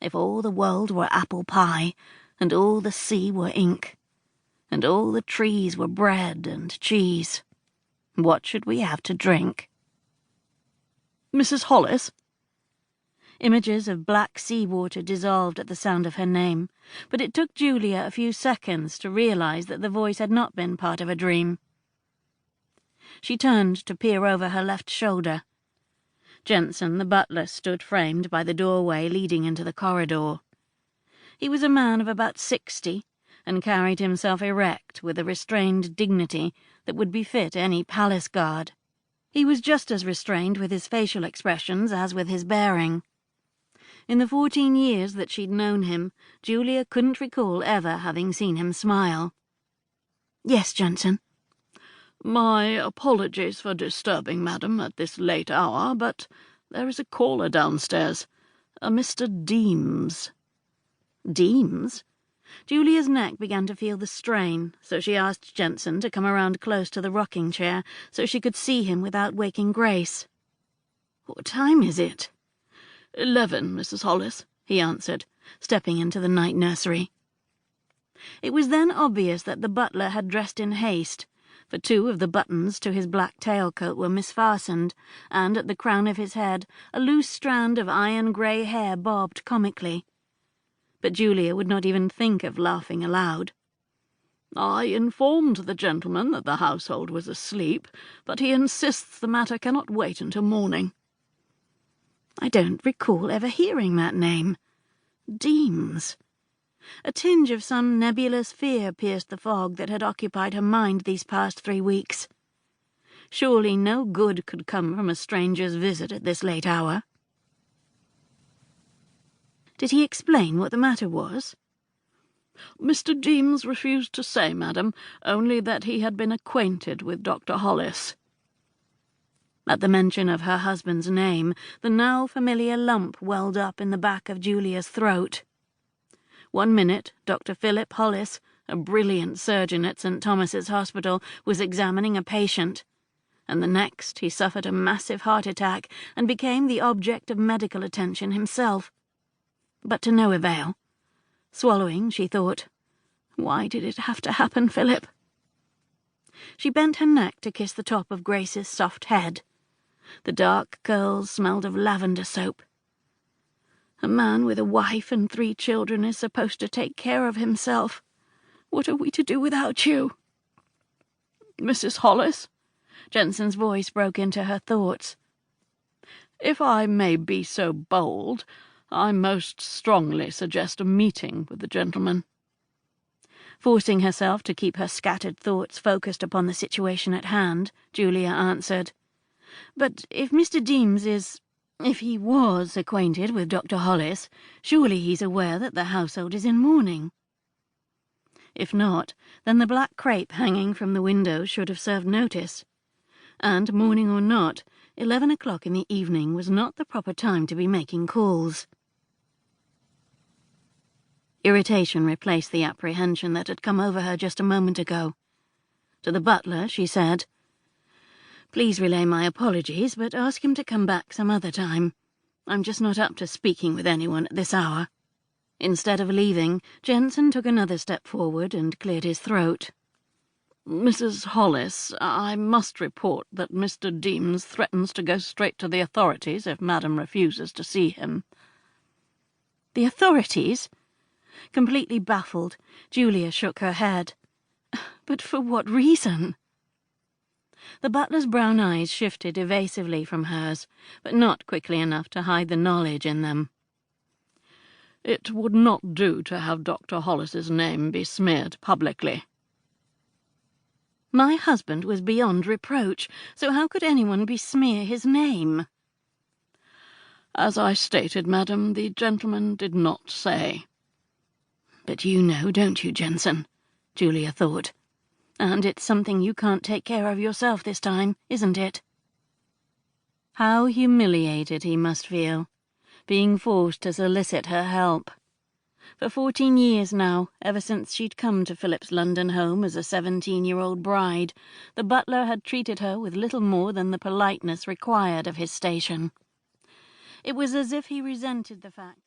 If all the world were apple pie, and all the sea were ink, and all the trees were bread and cheese, what should we have to drink? Mrs. Holliss? Images of black sea-water dissolved at the sound of her name, but it took Julia a few seconds to realize that the voice had not been part of a dream. She turned to peer over her left shoulder. Jensen, the butler, stood framed by the doorway leading into the corridor. He was a man of about 60, and carried himself erect with a restrained dignity that would befit any palace guard. He was just as restrained with his facial expressions as with his bearing. In the 14 years that she'd known him, Julia couldn't recall ever having seen him smile. "Yes, Jensen." "My apologies for disturbing, madam, at this late hour, but there is a caller downstairs, a Mr. Deems." Deems? Julia's neck began to feel the strain, so she asked Jensen to come around close to the rocking chair so she could see him without waking Grace. "What time is it?" 11, Mrs. Holliss," he answered, stepping into the night nursery. It was then obvious that the butler had dressed in haste, for 2 of the buttons to his black tailcoat were misfastened, and at the crown of his head a loose strand of iron-grey hair bobbed comically. But Julia would not even think of laughing aloud. "I informed the gentleman that the household was asleep, but he insists the matter cannot wait until morning." I don't recall ever hearing that name. Deems. A tinge of some nebulous fear pierced the fog that had occupied her mind these past 3 weeks. Surely no good could come from a stranger's visit at this late hour. Did he explain what the matter was? "Mr. Deems refused to say, madam, only that he had been acquainted with Dr. Holliss." At the mention of her husband's name, the now familiar lump welled up in the back of Julia's throat. 1 minute, Dr. Philip Holliss, a brilliant surgeon at St. Thomas's Hospital, was examining a patient, and the next he suffered a massive heart attack and became the object of medical attention himself. But to no avail. Swallowing, she thought, "Why did it have to happen, Philip?" She bent her neck to kiss the top of Grace's soft head. The dark curls smelled of lavender soap. A man with a wife and 3 children is supposed to take care of himself. What are we to do without you? "Mrs. Holliss?" Jensen's voice broke into her thoughts. "If I may be so bold, I most strongly suggest a meeting with the gentleman." Forcing herself to keep her scattered thoughts focused upon the situation at hand, Julia answered, "But if Mr. Deems if he was acquainted with Dr. Holliss, surely he's aware that the household is in mourning." If not, then the black crape hanging from the window should have served notice. And, mourning or not, 11 o'clock in the evening was not the proper time to be making calls. Irritation replaced the apprehension that had come over her just a moment ago. To the butler, she said, "Please relay my apologies, but ask him to come back some other time. I'm just not up to speaking with anyone at this hour." Instead of leaving, Jensen took another step forward and cleared his throat. "Mrs. Holliss, I must report that Mr. Deems threatens to go straight to the authorities if Madam refuses to see him." "The authorities?" Completely baffled, Julia shook her head. "But for what reason?" The butler's brown eyes shifted evasively from hers, but not quickly enough to hide the knowledge in them. "It would not do to have Dr. Holliss's name be smeared publicly." My husband was beyond reproach, so how could anyone besmear his name? "As I stated, madam, the gentleman did not say." "But you know, don't you, Jensen?" Julia thought. "And it's something you can't take care of yourself this time, isn't it?" How humiliated he must feel, being forced to solicit her help. For 14 years now, ever since she'd come to Philip's London home as a 17-year-old bride, the butler had treated her with little more than the politeness required of his station. It was as if he resented the fact